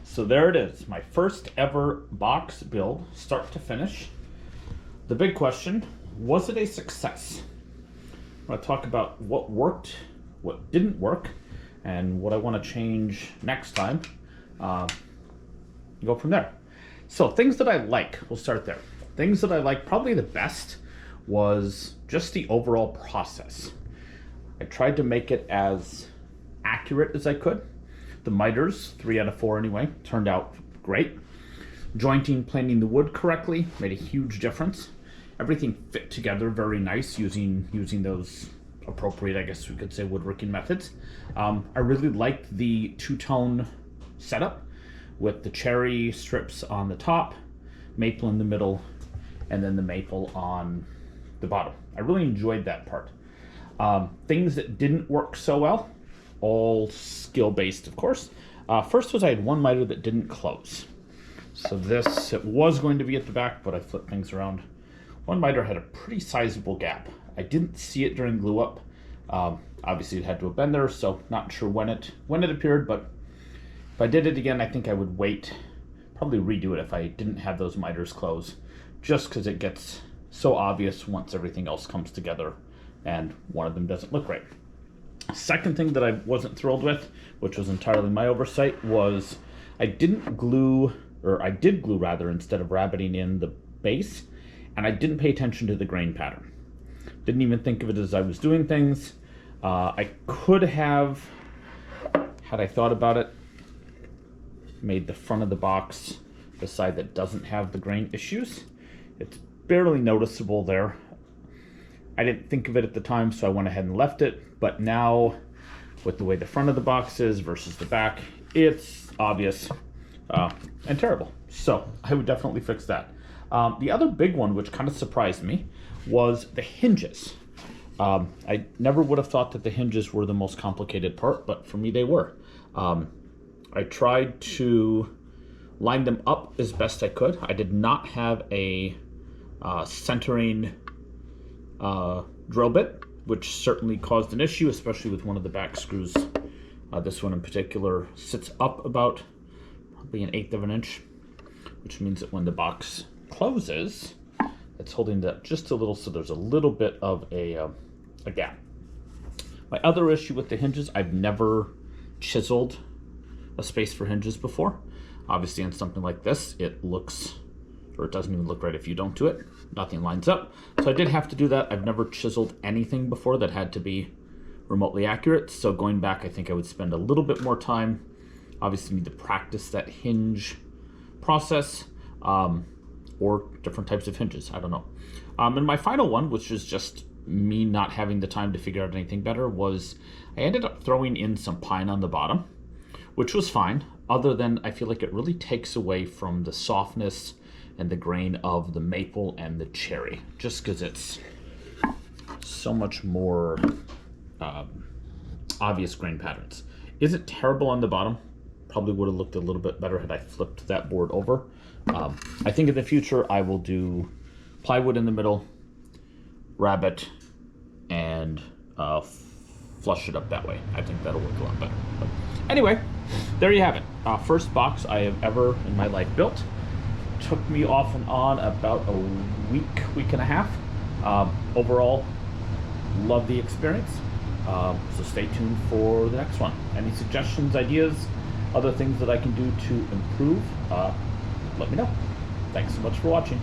So there it is, my first ever box build, start to finish. The big question, was it a success? I'm going to talk about what worked, what didn't work, and what I want to change next time. Go from there. So things that I like, we'll start there. Things that I like probably the best was just the overall process. I tried to make it as accurate as I could. The miters, 3 out of 4 anyway, turned out great. Jointing, planing the wood correctly made a huge difference. Everything fit together very nice using those appropriate, I guess we could say, woodworking methods. I really liked the two-tone setup with the cherry strips on the top, maple in the middle, and then the maple on the bottom. I really enjoyed that part. Things that didn't work so well, all skill-based, of course. First was I had one miter that didn't close. So this, it was going to be at the back, but I flipped things around. One miter had a pretty sizable gap. I didn't see it during glue up. Obviously it had to have been there, so not sure when it appeared, but if I did it again, I think I would wait, probably redo it if I didn't have those miters close, just because it gets so obvious once everything else comes together and one of them doesn't look right. Second thing that I wasn't thrilled with, which was entirely my oversight, was I didn't glue, or I did glue rather, instead of rabbiting in the base, and I didn't pay attention to the grain pattern. Didn't even think of it as I was doing things. I could have, had I thought about it, made the front of the box the side that doesn't have the grain issues. It's barely noticeable there. I didn't think of it at the time, so I went ahead and left it, but now with the way the front of the box is versus the back, it's obvious and terrible. So I would definitely fix that. The other big one, which kind of surprised me, was the hinges. I never would have thought that the hinges were the most complicated part, but for me they were. I tried to line them up as best I could. I did not have a centering drill bit, which certainly caused an issue, especially with one of the back screws. This one in particular sits up about probably 1/8 of an inch, which means that when the box closes, it's holding that just a little, so there's a little bit of a gap. My other issue with the hinges, I've never chiseled a space for hinges before. Obviously on something like this, it looks, or it doesn't even look right if you don't do it. Nothing lines up. So I did have to do that. I've never chiseled anything before that had to be remotely accurate. So going back, I think I would spend a little bit more time. Obviously need to practice that hinge process, or different types of hinges, I don't know. And my final one, which is just me not having the time to figure out anything better, was I ended up throwing in some pine on the bottom, which was fine, other than I feel like it really takes away from the softness and the grain of the maple and the cherry, just because it's so much more obvious grain patterns. Is it terrible on the bottom? Probably would have looked a little bit better had I flipped that board over. I think in the future I will do plywood in the middle, rabbet, and flush it up that way. I think that'll work a lot better. But anyway, there you have it. First box I have ever in my life built. Took me off and on about a week and a half. Overall, love the experience. So stay tuned for the next one. Any suggestions, ideas, other things that I can do to improve, let me know. Thanks so much for watching.